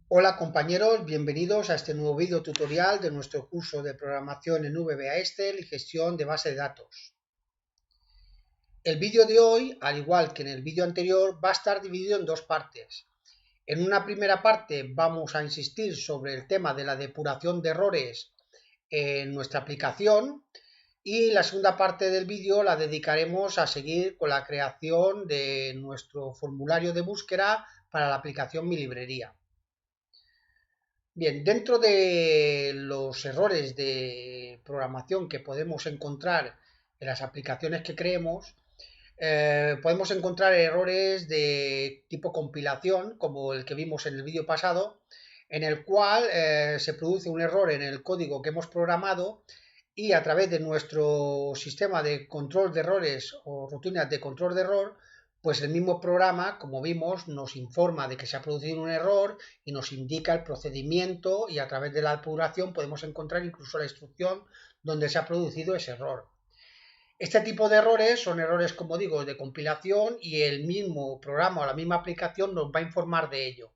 Hola compañeros, bienvenidos a este nuevo vídeo tutorial de nuestro curso de programación en VBA Excel y gestión de base de datos. El vídeo de hoy, al igual que en el vídeo anterior, va a estar dividido en dos partes. En una primera parte vamos a insistir sobre el tema de la depuración de errores en nuestra aplicación y la segunda parte del vídeo la dedicaremos a seguir con la creación de nuestro formulario de búsqueda para la aplicación Mi Librería. Bien, dentro de los errores de programación que podemos encontrar en las aplicaciones que creemos, podemos encontrar errores de tipo compilación, como el que vimos en el vídeo pasado, en el cual se produce un error en el código que hemos programado y a través de nuestro sistema de control de errores o rutinas de control de error, pues el mismo programa, como vimos, nos informa de que se ha producido un error y nos indica el procedimiento y a través de la depuración podemos encontrar incluso la instrucción donde se ha producido ese error. Este tipo de errores son errores, como digo, de compilación y el mismo programa o la misma aplicación nos va a informar de ello.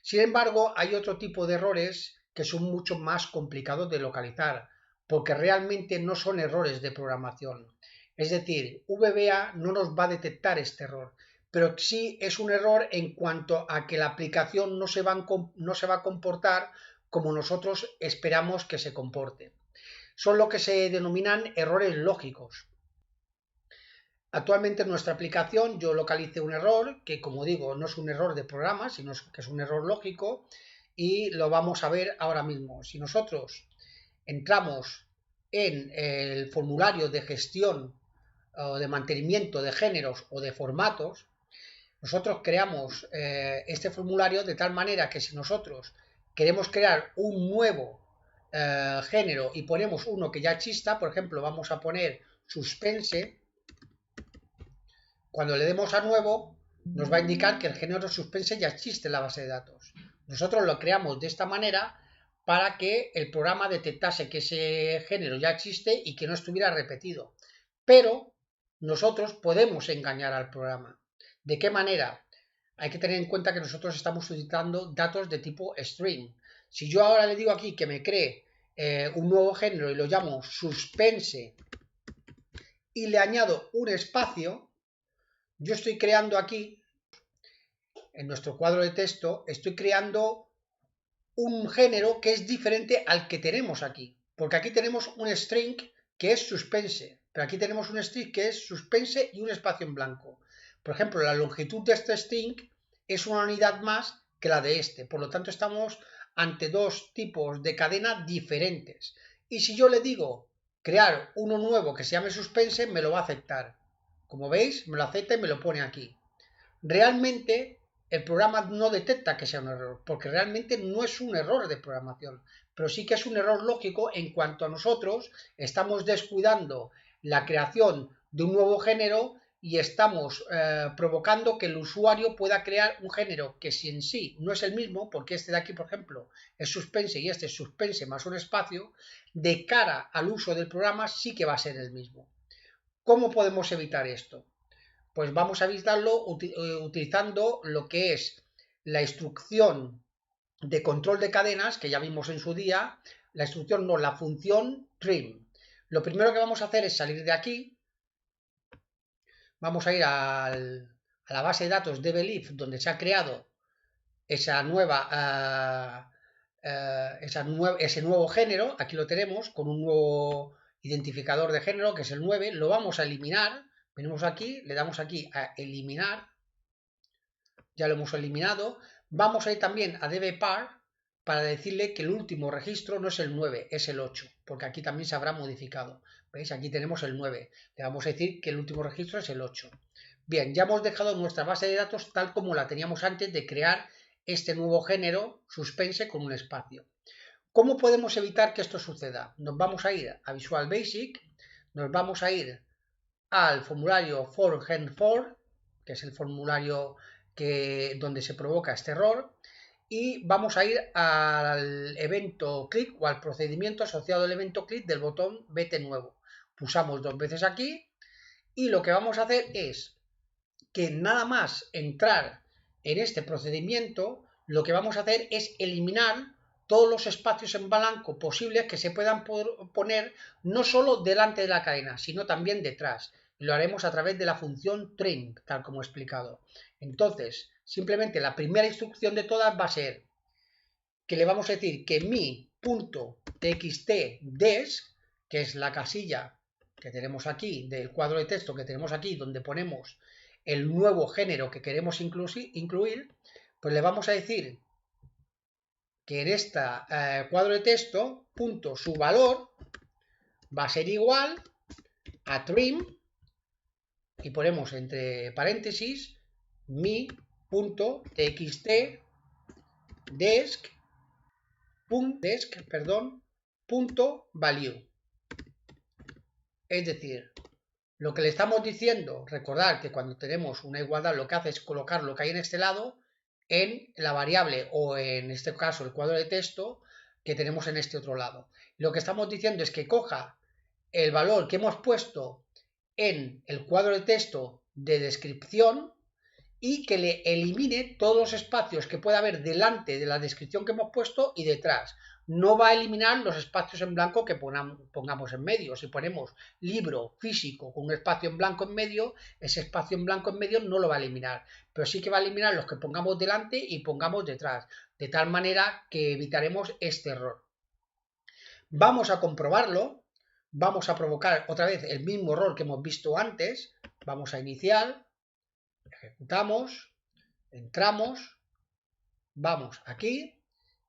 Sin embargo, hay otro tipo de errores que son mucho más complicados de localizar, porque realmente no son errores de programación. Es decir, VBA no nos va a detectar este error, pero sí es un error en cuanto a que la aplicación no se va a comportar como nosotros esperamos que se comporte. Son lo que se denominan errores lógicos. Actualmente en nuestra aplicación yo localicé un error que, como digo, no es un error de programa, sino que es un error lógico y lo vamos a ver ahora mismo. Si nosotros entramos en el formulario de gestión o de mantenimiento de géneros o de formatos, nosotros creamos este formulario de tal manera que si nosotros queremos crear un nuevo género y ponemos uno que ya exista, por ejemplo, vamos a poner suspense. Cuando le demos a nuevo, nos va a indicar que el género suspense ya existe en la base de datos. Nosotros lo creamos de esta manera para que el programa detectase que ese género ya existe y que no estuviera repetido. Pero nosotros podemos engañar al programa. ¿De qué manera? Hay que tener en cuenta que nosotros estamos utilizando datos de tipo string. Si yo ahora le digo aquí que me cree un nuevo género y lo llamo suspense y le añado un espacio, yo estoy creando aquí, en nuestro cuadro de texto, estoy creando un género que es diferente al que tenemos aquí. Porque aquí tenemos un string que es suspense, pero aquí tenemos un string que es suspense y un espacio en blanco. Por ejemplo, la longitud de este string es una unidad más que la de este. Por lo tanto, estamos ante dos tipos de cadena diferentes. Y si yo le digo crear uno nuevo que se llame suspense, me lo va a aceptar. Como veis, me lo acepta y me lo pone aquí. Realmente el programa no detecta que sea un error, porque realmente no es un error de programación, pero sí que es un error lógico en cuanto a nosotros estamos descuidando la creación de un nuevo género y estamos provocando que el usuario pueda crear un género que si en sí no es el mismo, porque este de aquí, por ejemplo, es suspense y este es suspense más un espacio, de cara al uso del programa sí que va a ser el mismo. ¿Cómo podemos evitar esto? Pues vamos a evitarlo utilizando lo que es la instrucción de control de cadenas, que ya vimos en su día, la instrucción no, la función trim. Lo primero que vamos a hacer es salir de aquí, vamos a ir a la base de datos de DBLIF, donde se ha creado esa ese nuevo género, aquí lo tenemos, con un nuevo identificador de género, que es el 9, lo vamos a eliminar. Venimos aquí, le damos aquí a eliminar, ya lo hemos eliminado. Vamos a ir también a dbpar para decirle que el último registro no es el 9, es el 8, porque aquí también se habrá modificado. ¿Veis? Aquí tenemos el 9. Le vamos a decir que el último registro es el 8. Bien, ya hemos dejado nuestra base de datos tal como la teníamos antes de crear este nuevo género suspense con un espacio. ¿Cómo podemos evitar que esto suceda? Nos vamos a ir a Visual Basic, nos vamos a ir al formulario for, que es el formulario donde se provoca este error, y vamos a ir al evento click o al procedimiento asociado al evento click del botón vete nuevo. Pulsamos 2 veces aquí y lo que vamos a hacer es que nada más entrar en este procedimiento, lo que vamos a hacer es eliminar todos los espacios en blanco posibles que se puedan poner no solo delante de la cadena, sino también detrás. Lo haremos a través de la función trim, tal como he explicado. Entonces, simplemente la primera instrucción de todas va a ser que le vamos a decir que mi.txtDesc, que es la casilla que tenemos aquí, del cuadro de texto que tenemos aquí, donde ponemos el nuevo género que queremos incluir, pues le vamos a decir que en este cuadro de texto, su valor va a ser igual a trim, y ponemos entre paréntesis mi.txtDesc, value. Es decir, lo que le estamos diciendo, recordad que cuando tenemos una igualdad lo que hace es colocar lo que hay en este lado en la variable o en este caso el cuadro de texto que tenemos en este otro lado. Lo que estamos diciendo es que coja el valor que hemos puesto en el cuadro de texto de descripción y que le elimine todos los espacios que pueda haber delante de la descripción que hemos puesto y detrás. No va a eliminar los espacios en blanco que pongamos en medio. Si ponemos libro físico con un espacio en blanco en medio, ese espacio en blanco en medio no lo va a eliminar, pero sí que va a eliminar los que pongamos delante y pongamos detrás, de tal manera que evitaremos este error. Vamos a comprobarlo, vamos a provocar otra vez el mismo error que hemos visto antes, vamos a iniciar, ejecutamos, entramos, vamos aquí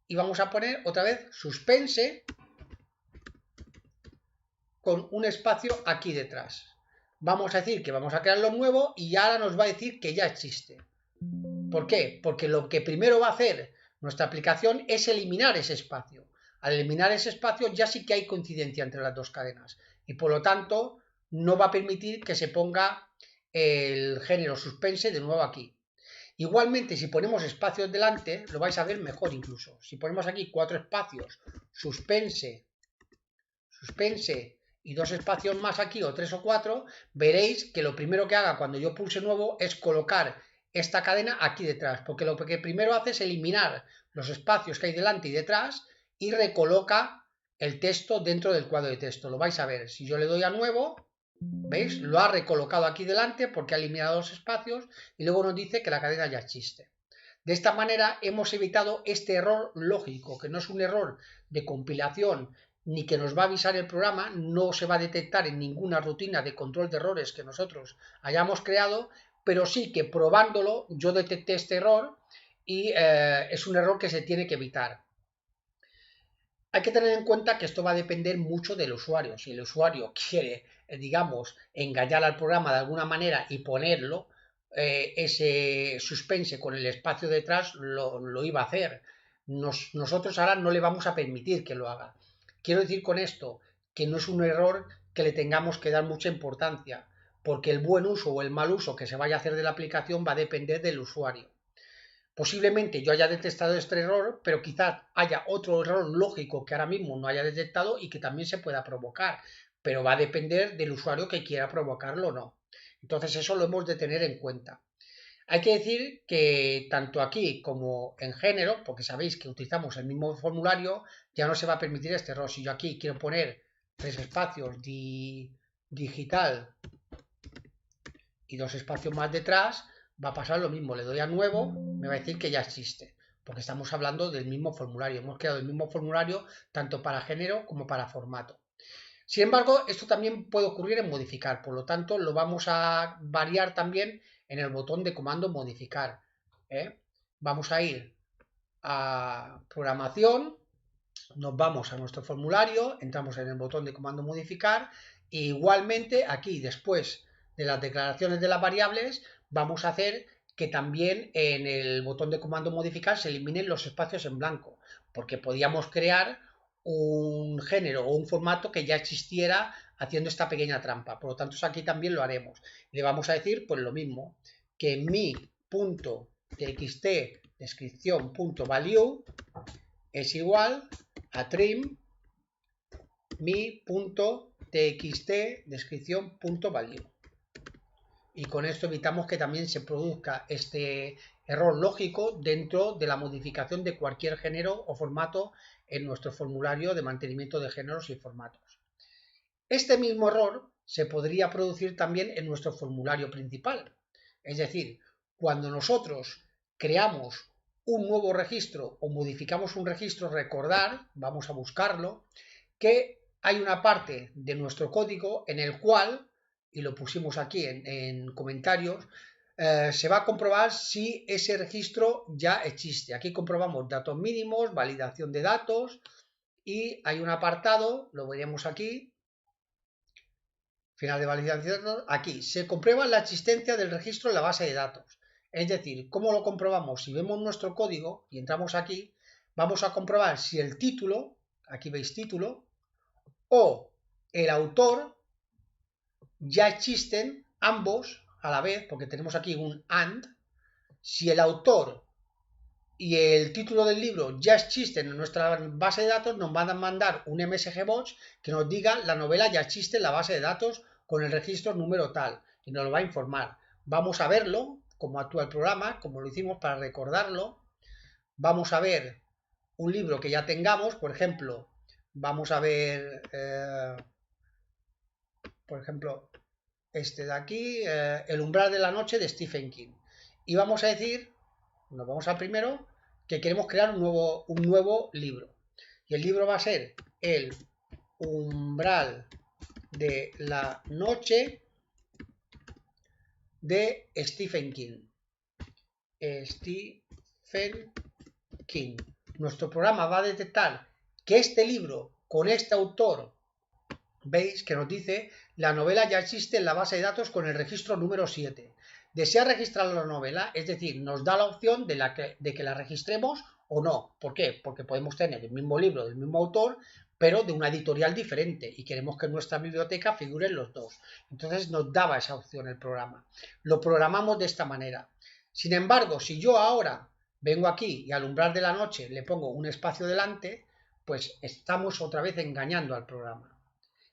y vamos a poner otra vez suspense con un espacio aquí detrás. Vamos a decir que vamos a crearlo nuevo y ahora nos va a decir que ya existe. ¿Por qué? Porque lo que primero va a hacer nuestra aplicación es eliminar ese espacio. Al eliminar ese espacio ya sí que hay coincidencia entre las dos cadenas y por lo tanto no va a permitir que se ponga el género suspense de nuevo aquí. Igualmente, si ponemos espacios delante, lo vais a ver mejor incluso. Si ponemos aquí 4 espacios, suspense y 2 espacios más aquí o 3 o 4, veréis que lo primero que haga cuando yo pulse nuevo es colocar esta cadena aquí detrás, porque lo que primero hace es eliminar los espacios que hay delante y detrás y recoloca el texto dentro del cuadro de texto. Lo vais a ver. Si yo le doy a nuevo, ¿veis? Lo ha recolocado aquí delante porque ha eliminado los espacios y luego nos dice que la cadena ya existe. De esta manera hemos evitado este error lógico, que no es un error de compilación ni que nos va a avisar el programa, no se va a detectar en ninguna rutina de control de errores que nosotros hayamos creado, pero sí que probándolo yo detecté este error y es un error que se tiene que evitar. Hay que tener en cuenta que esto va a depender mucho del usuario. Si el usuario quiere, digamos, engañar al programa de alguna manera y ponerlo, ese suspense con el espacio detrás lo iba a hacer. Nosotros ahora no le vamos a permitir que lo haga. Quiero decir con esto que no es un error que le tengamos que dar mucha importancia, porque el buen uso o el mal uso que se vaya a hacer de la aplicación va a depender del usuario. Posiblemente yo haya detectado este error, pero quizás haya otro error lógico que ahora mismo no haya detectado y que también se pueda provocar, pero va a depender del usuario que quiera provocarlo o no. Entonces eso lo hemos de tener en cuenta. Hay que decir que tanto aquí como en género, porque sabéis que utilizamos el mismo formulario, ya no se va a permitir este error. Si yo aquí quiero poner 3 espacios digital y 2 espacios más detrás, va a pasar lo mismo. Le doy a nuevo, me va a decir que ya existe, porque estamos hablando del mismo formulario. Hemos creado el mismo formulario tanto para género como para formato. Sin embargo, esto también puede ocurrir en modificar, por lo tanto lo vamos a variar también en el botón de comando modificar. Vamos a ir a programación, nos vamos a nuestro formulario, entramos en el botón de comando modificar e igualmente aquí después de las declaraciones de las variables vamos a hacer que también en el botón de comando modificar se eliminen los espacios en blanco, porque podíamos crear un género o un formato que ya existiera haciendo esta pequeña trampa. Por lo tanto, aquí también lo haremos. Le vamos a decir pues lo mismo, que mi.txt descripción.value es igual a trim mi.txt descripción.value. Y con esto evitamos que también se produzca este error lógico dentro de la modificación de cualquier género o formato en nuestro formulario de mantenimiento de géneros y formatos. Este mismo error se podría producir también en nuestro formulario principal. Es decir, cuando nosotros creamos un nuevo registro o modificamos un registro, recordar, vamos a buscarlo, que hay una parte de nuestro código en el cual, y lo pusimos aquí en comentarios, se va a comprobar si ese registro ya existe. Aquí comprobamos datos mínimos, validación de datos, y hay un apartado, lo veríamos aquí, final de validación, aquí se comprueba la existencia del registro en la base de datos. Es decir, ¿cómo lo comprobamos? Si vemos nuestro código y entramos aquí, vamos a comprobar si el título, aquí veis título, o el autor ya existen ambos a la vez, porque tenemos aquí un AND. Si el autor y el título del libro ya existen en nuestra base de datos, nos van a mandar un MSGBox que nos diga la novela ya existe en la base de datos con el registro número tal, y nos lo va a informar. Vamos a verlo, cómo actúa el programa, como lo hicimos para recordarlo. Vamos a ver un libro que ya tengamos, por ejemplo, vamos a ver, por ejemplo, este de aquí, El umbral de la noche de Stephen King. Y vamos a decir, nos vamos al primero, que queremos crear un nuevo libro. Y el libro va a ser El umbral de la noche de Stephen King. Stephen King. Nuestro programa va a detectar que este libro con este autor, veis que nos dice la novela ya existe en la base de datos con el registro número 7. Desea registrar la novela, es decir, nos da la opción de que la registremos o no. ¿Por qué? Porque podemos tener el mismo libro del mismo autor, pero de una editorial diferente y queremos que en nuestra biblioteca figuren los dos. Entonces nos daba esa opción el programa. Lo programamos de esta manera. Sin embargo, si yo ahora vengo aquí y al umbral de la noche le pongo un espacio delante, pues estamos otra vez engañando al programa.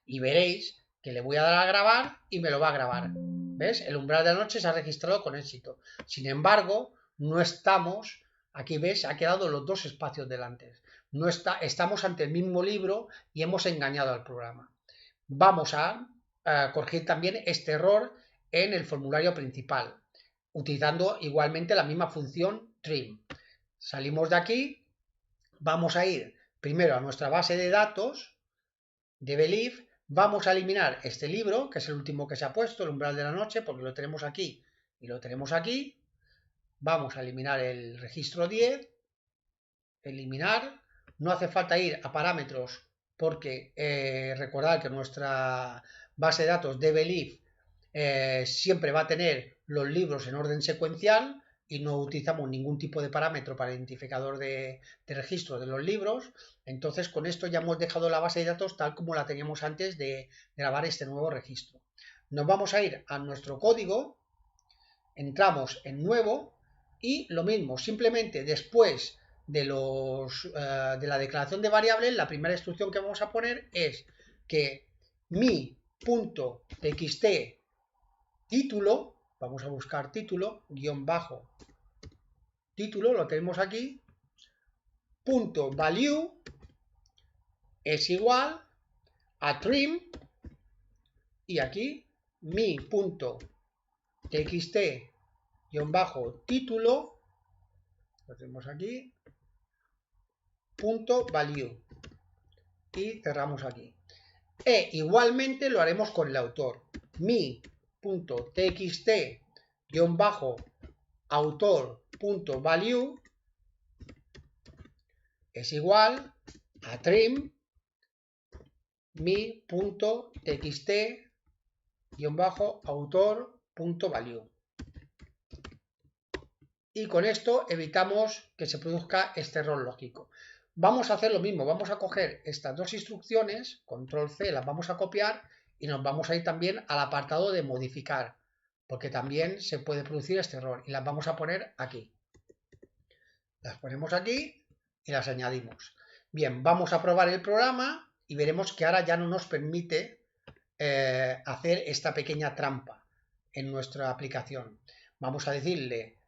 Y veréis que le voy a dar a grabar y me lo va a grabar. ¿Ves? El umbral de la noche se ha registrado con éxito. Sin embargo, no estamos, aquí ves, ha quedado los dos espacios delante. No estamos ante el mismo libro y hemos engañado al programa. Vamos a corregir también este error en el formulario principal, utilizando igualmente la misma función trim. Salimos de aquí, vamos a ir primero a nuestra base de datos de Believe. Vamos a eliminar este libro, que es el último que se ha puesto, El umbral de la noche, porque lo tenemos aquí y lo tenemos aquí. Vamos a eliminar el registro 10, eliminar. No hace falta ir a parámetros porque recordad que nuestra base de datos de Believe siempre va a tener los libros en orden secuencial y no utilizamos ningún tipo de parámetro para identificador de registro de los libros. Entonces con esto ya hemos dejado la base de datos tal como la teníamos antes de grabar este nuevo registro. Nos vamos a ir a nuestro código, entramos en nuevo y lo mismo, simplemente después de la declaración de variables, la primera instrucción que vamos a poner es que mi.txt título, vamos a buscar título, guión bajo título, lo tenemos aquí, punto value es igual a trim, y aquí mi.txt guión bajo título, lo tenemos aquí, punto value, y cerramos aquí. E igualmente lo haremos con el autor, mi.txt guión bajo autor.value es igual a trim mi.txt guión bajo autor.value. Y con esto evitamos que se produzca este error lógico. Vamos a hacer lo mismo, vamos a coger estas dos instrucciones, control C, las vamos a copiar y nos vamos a ir también al apartado de modificar, porque también se puede producir este error y las vamos a poner aquí. Las ponemos aquí y las añadimos. Bien, vamos a probar el programa y veremos que ahora ya no nos permite hacer esta pequeña trampa en nuestra aplicación. Vamos a decirle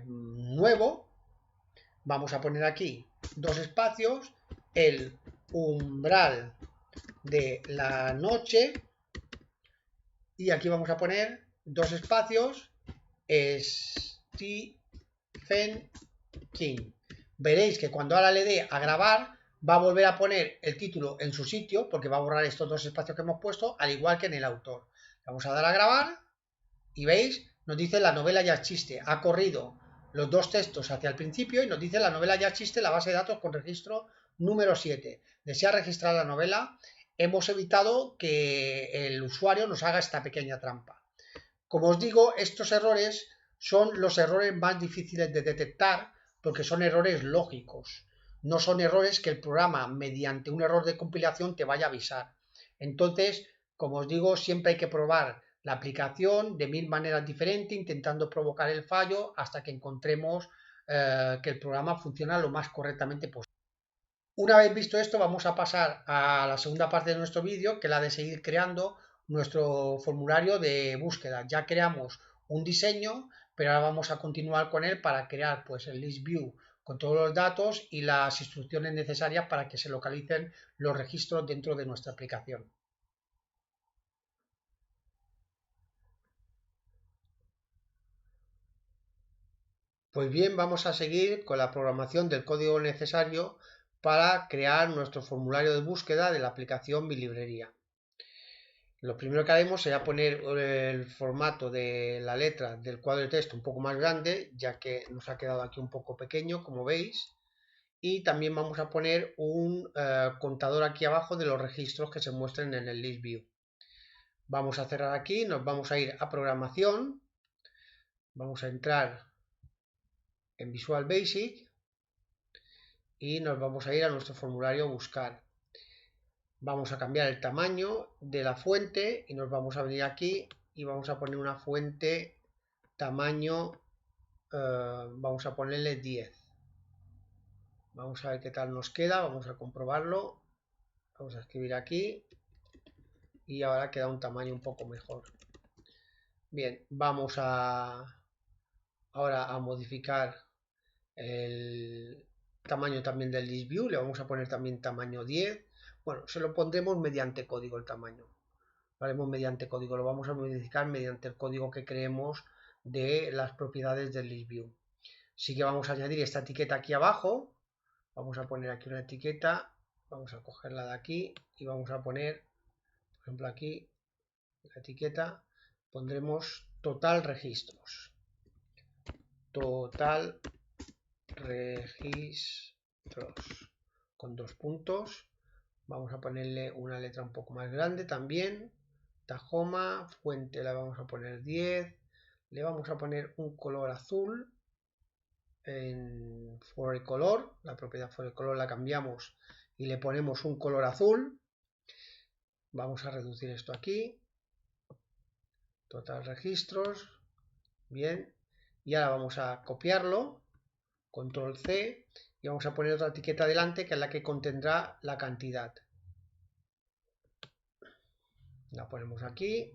nuevo, vamos a poner aquí dos espacios, el umbral de la noche, y aquí vamos a poner dos espacios, Stephen King. Veréis que cuando ahora le dé a grabar va a volver a poner el título en su sitio porque va a borrar estos dos espacios que hemos puesto, al igual que en el autor. Vamos a dar a grabar y veis, nos dice la novela ya existe. Ha corrido los dos textos hacia el principio y nos dice la novela ya existe, la base de datos con registro número 7. Desea registrar la novela. Hemos evitado que el usuario nos haga esta pequeña trampa. Como os digo, estos errores son los errores más difíciles de detectar porque son errores lógicos. No son errores que el programa, mediante un error de compilación, te vaya a avisar. Entonces, como os digo, siempre hay que probar la aplicación de 1000 maneras diferentes, intentando provocar el fallo hasta que encontremos que el programa funciona lo más correctamente posible. Una vez visto esto, vamos a pasar a la segunda parte de nuestro vídeo, que es la de seguir creando nuestro formulario de búsqueda. Ya creamos un diseño, pero ahora vamos a continuar con él para crear pues el list view con todos los datos y las instrucciones necesarias para que se localicen los registros dentro de nuestra aplicación. Pues bien, vamos a seguir con la programación del código necesario para crear nuestro formulario de búsqueda de la aplicación Mi Librería. Lo primero que haremos será poner el formato de la letra del cuadro de texto un poco más grande, ya que nos ha quedado aquí un poco pequeño, como veis. Y también vamos a poner un contador aquí abajo de los registros que se muestren en el list view. Vamos a cerrar aquí, nos vamos a ir a programación, vamos a entrar en Visual Basic y nos vamos a ir a nuestro formulario buscar. Vamos a cambiar el tamaño de la fuente y nos vamos a venir aquí y vamos a poner una fuente tamaño, vamos a ponerle 10. Vamos a ver qué tal nos queda, vamos a comprobarlo. Vamos a escribir aquí y ahora queda un tamaño un poco mejor. Bien, vamos ahora a modificar el tamaño también del list view, le vamos a poner también tamaño 10. Bueno, se lo pondremos mediante código el tamaño. Lo haremos mediante código, lo vamos a modificar mediante el código que creemos de las propiedades del list view. Sí que vamos a añadir esta etiqueta aquí abajo. Vamos a poner aquí una etiqueta. Vamos a cogerla de aquí y vamos a poner, por ejemplo, aquí la etiqueta. Pondremos total registros. Total registros con 2 puntos. Vamos a ponerle una letra un poco más grande también. Tahoma, fuente la vamos a poner 10. Le vamos a poner un color azul en forecolor. La propiedad forecolor la cambiamos y le ponemos un color azul. Vamos a reducir esto aquí. Total registros. Bien. Y ahora vamos a copiarlo. Control C. Y vamos a poner otra etiqueta delante que es la que contendrá la cantidad. La ponemos aquí.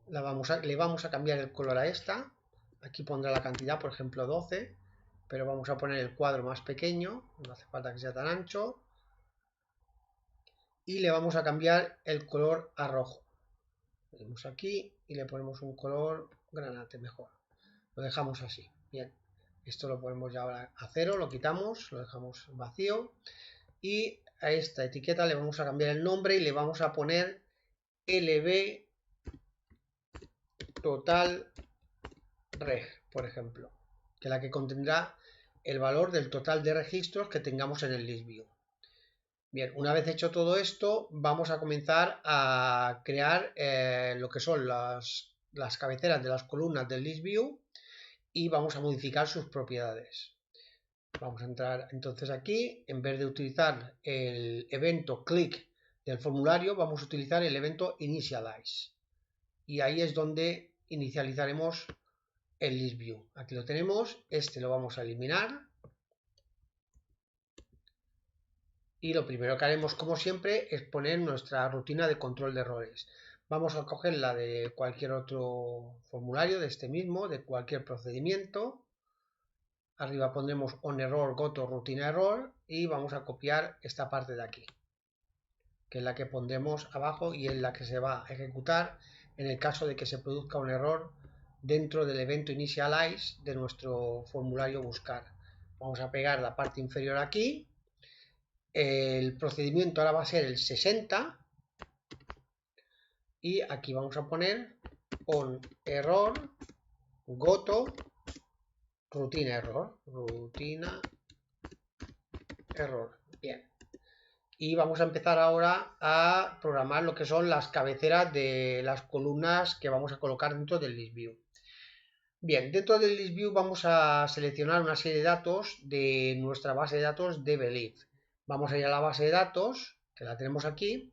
Le vamos a cambiar el color a esta. Aquí pondrá la cantidad, por ejemplo 12. Pero vamos a poner el cuadro más pequeño. No hace falta que sea tan ancho. Y le vamos a cambiar el color a rojo. Le ponemos aquí y le ponemos un color granate mejor. Lo dejamos así. Bien. Esto lo ponemos ya ahora a 0. Lo quitamos. Lo dejamos vacío. Y a esta etiqueta le vamos a cambiar el nombre y le vamos a poner LB total reg, por ejemplo, que es la que contendrá el valor del total de registros que tengamos en el list view. Bien, una vez hecho todo esto, vamos a comenzar a crear lo que son las cabeceras de las columnas del list view y vamos a modificar sus propiedades. Vamos a entrar entonces aquí, en vez de utilizar el evento click del formulario, vamos a utilizar el evento initialize. Y ahí es donde inicializaremos el list view. Aquí lo tenemos, este lo vamos a eliminar. Y lo primero que haremos, como siempre, es poner nuestra rutina de control de errores. Vamos a coger la de cualquier otro formulario, de este mismo, de cualquier procedimiento. Arriba pondremos on error, goto, rutina error y vamos a copiar esta parte de aquí, que es la que pondremos abajo y es la que se va a ejecutar en el caso de que se produzca un error dentro del evento initialize de nuestro formulario buscar. Vamos a pegar la parte inferior aquí. El procedimiento ahora va a ser el 60 y aquí vamos a poner on error, goto, rutina error, bien. Y vamos a empezar ahora a programar lo que son las cabeceras de las columnas que vamos a colocar dentro del list view. Bien, dentro del list view vamos a seleccionar una serie de datos de nuestra base de datos de Believe. Vamos a ir a la base de datos, que la tenemos aquí,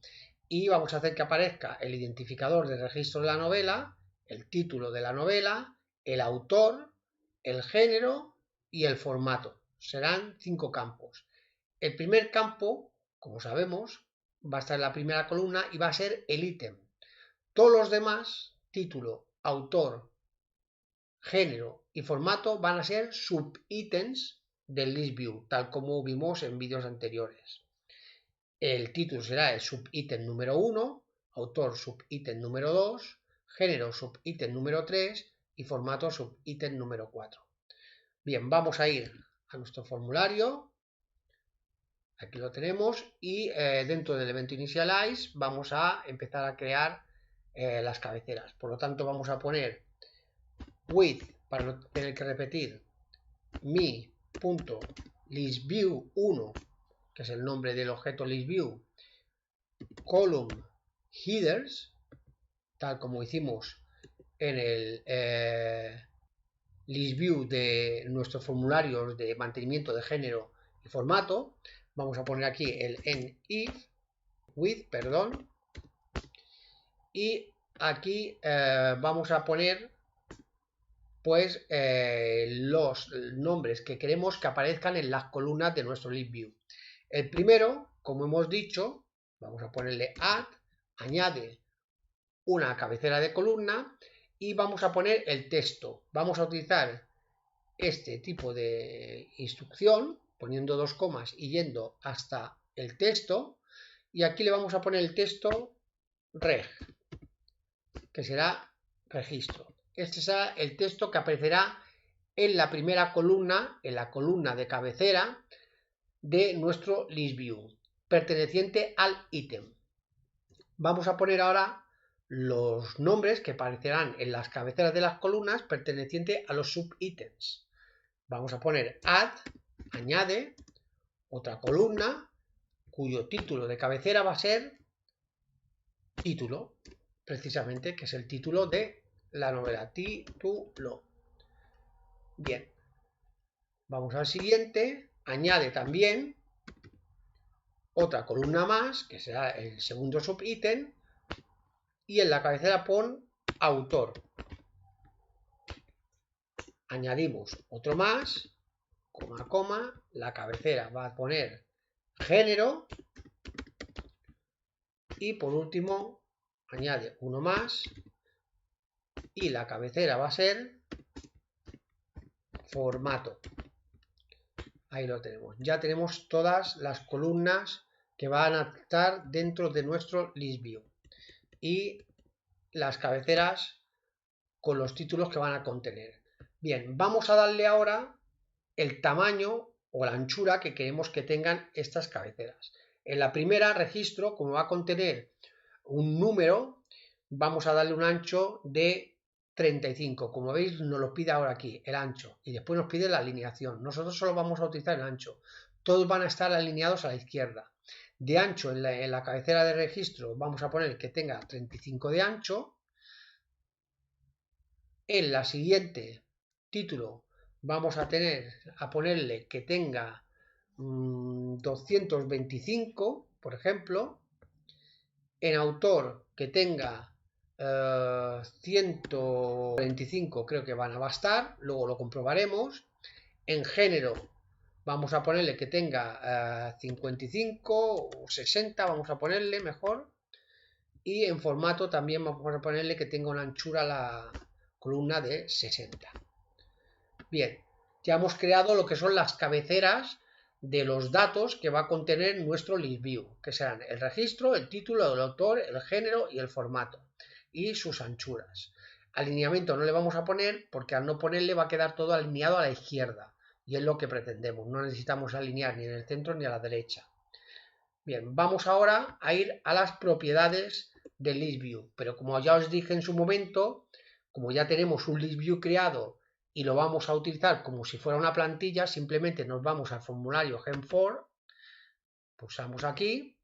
y vamos a hacer que aparezca el identificador de registro de la novela, el título de la novela, el autor, el género y el formato. Serán 5 campos. El primer campo, como sabemos, va a estar en la primera columna y va a ser el ítem. Todos los demás, título, autor, género y formato, van a ser subítems del list view, tal como vimos en vídeos anteriores. El título será el subítem número 1, autor subítem número 2, género subítem número 3 y formato subítem número 4. Bien, vamos a ir a nuestro formulario. Aquí lo tenemos y dentro del evento initialize vamos a empezar a crear las cabeceras. Por lo tanto, vamos a poner with, para no tener que repetir, mi.listView1, que es el nombre del objeto listView, column headers, tal como hicimos en el listView de nuestros formularios de mantenimiento de género y formato. Vamos a poner aquí el with, y aquí vamos a poner pues los nombres que queremos que aparezcan en las columnas de nuestro list view. El primero, como hemos dicho, vamos a ponerle add, añade una cabecera de columna y vamos a poner el texto. Vamos a utilizar este tipo de instrucción poniendo 2 comas y yendo hasta el texto, y aquí le vamos a poner el texto reg, que será registro. Este será el texto que aparecerá en la primera columna, en la columna de cabecera de nuestro list view, perteneciente al ítem. Vamos a poner ahora los nombres que aparecerán en las cabeceras de las columnas pertenecientes a los subítems. Vamos a poner add, añade, otra columna cuyo título de cabecera va a ser título, precisamente, que es el título de la novela, título. Bien, vamos al siguiente, añade también otra columna más, que será el segundo subítem, y en la cabecera pon autor. Añadimos otro más, coma, coma, la cabecera va a poner género, y por último añade uno más y la cabecera va a ser formato. Ahí lo tenemos. Ya tenemos todas las columnas que van a estar dentro de nuestro list view y las cabeceras con los títulos que van a contener. Bien, vamos a darle ahora el tamaño o la anchura que queremos que tengan estas cabeceras. En la primera registro, como va a contener un número, vamos a darle un ancho de 35. Como veis, nos lo pide ahora aquí, el ancho, y después nos pide la alineación. Nosotros solo vamos a utilizar el ancho. Todos van a estar alineados a la izquierda. De ancho, en la cabecera de registro, vamos a poner que tenga 35 de ancho. En la siguiente, título, vamos a ponerle que tenga 225, por ejemplo. En autor, que tenga 145 creo que van a bastar, luego lo comprobaremos. En género vamos a ponerle que tenga 55 o 60, vamos a ponerle mejor. Y en formato también vamos a ponerle que tenga una anchura la columna de 60. Bien, ya hemos creado lo que son las cabeceras de los datos que va a contener nuestro ListView, que serán el registro, el título, el autor, el género y el formato, y sus anchuras. Alineamiento no le vamos a poner porque al no ponerle va a quedar todo alineado a la izquierda, y es lo que pretendemos, no necesitamos alinear ni en el centro ni a la derecha. Bien, vamos ahora a ir a las propiedades del ListView, pero como ya os dije en su momento, como ya tenemos un ListView creado y lo vamos a utilizar como si fuera una plantilla, simplemente nos vamos al formulario Gen4, pulsamos aquí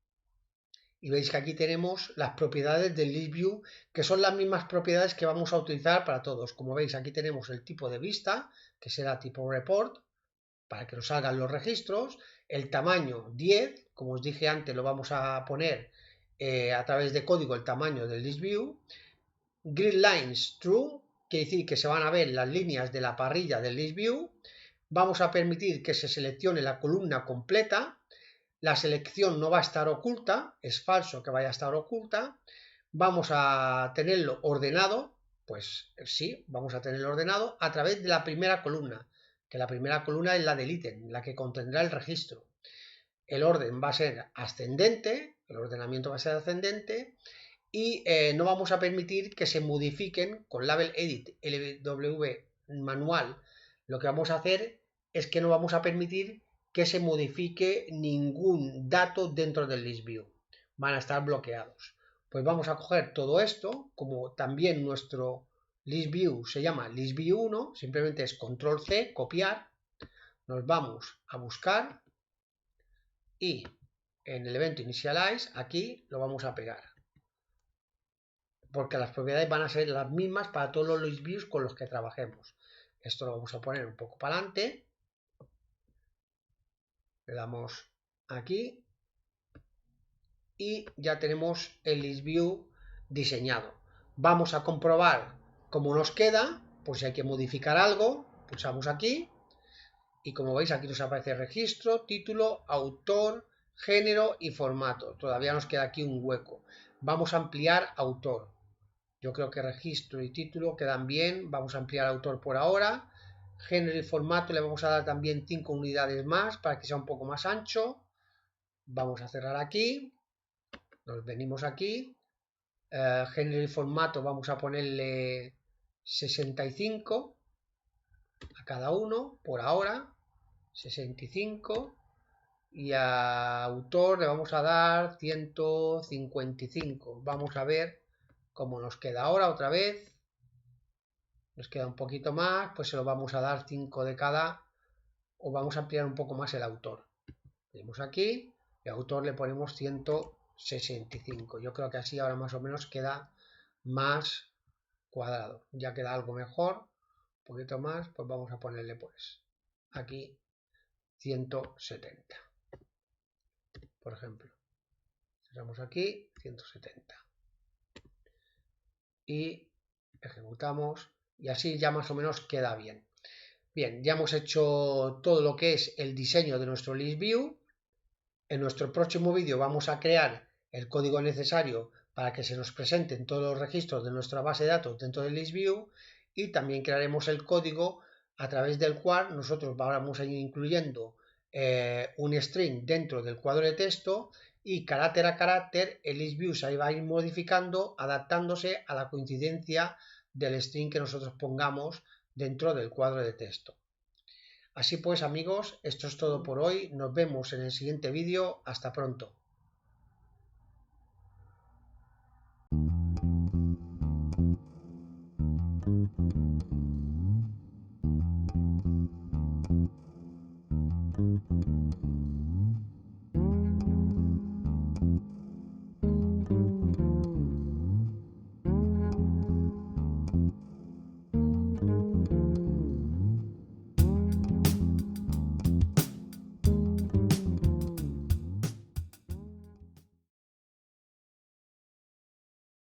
y veis que aquí tenemos las propiedades del ListView, que son las mismas propiedades que vamos a utilizar para todos. Como veis, aquí tenemos el tipo de vista, que será tipo report, para que nos salgan los registros, el tamaño 10, como os dije antes, lo vamos a poner a través de código el tamaño del ListView, grid lines true, quiere decir que se van a ver las líneas de la parrilla del ListView, vamos a permitir que se seleccione la columna completa, la selección no va a estar oculta, es falso que vaya a estar oculta, vamos a tenerlo ordenado, pues sí, vamos a tenerlo ordenado a través de la primera columna, que la primera columna es la del ítem, la que contendrá el registro. El orden va a ser ascendente, el ordenamiento va a ser ascendente, y no vamos a permitir que se modifiquen con Label Edit LW manual. Lo que vamos a hacer es que no vamos a permitir que se modifique ningún dato dentro del ListView. Van a estar bloqueados. Pues vamos a coger todo esto, como también nuestro ListView se llama ListView 1, simplemente es Control C, copiar, nos vamos a buscar y en el evento Initialize, aquí lo vamos a pegar. Porque las propiedades van a ser las mismas para todos los ListViews con los que trabajemos. Esto lo vamos a poner un poco para adelante. Le damos aquí y ya tenemos el ListView diseñado. Vamos a comprobar cómo nos queda, por si hay que modificar algo, pulsamos aquí y como veis aquí nos aparece registro, título, autor, género y formato. Todavía nos queda aquí un hueco. Vamos a ampliar autor. Yo creo que registro y título quedan bien. Vamos a ampliar autor por ahora. Género y formato le vamos a dar también 5 unidades más para que sea un poco más ancho. Vamos a cerrar aquí. Nos venimos aquí. Género y formato vamos a ponerle 65 a cada uno por ahora. 65. Y a autor le vamos a dar 155. Vamos a ver cómo nos queda ahora otra vez. Nos queda un poquito más, pues se lo vamos a dar 5 de cada, o vamos a ampliar un poco más el autor. Venimos aquí, y autor le ponemos 165. Yo creo que así ahora más o menos queda más cuadrado. Ya queda algo mejor, un poquito más, pues vamos a ponerle pues aquí 170. Por ejemplo, cerramos aquí 170. Y ejecutamos y así ya más o menos queda bien. Bien, ya hemos hecho todo lo que es el diseño de nuestro ListView. En nuestro próximo vídeo vamos a crear el código necesario para que se nos presenten todos los registros de nuestra base de datos dentro del ListView y también crearemos el código a través del cual nosotros vamos a ir incluyendo un string dentro del cuadro de texto y carácter a carácter el ListView se va a ir modificando adaptándose a la coincidencia del string que nosotros pongamos dentro del cuadro de texto. Así pues, amigos, esto es todo por hoy. Nos vemos en el siguiente vídeo. Hasta pronto.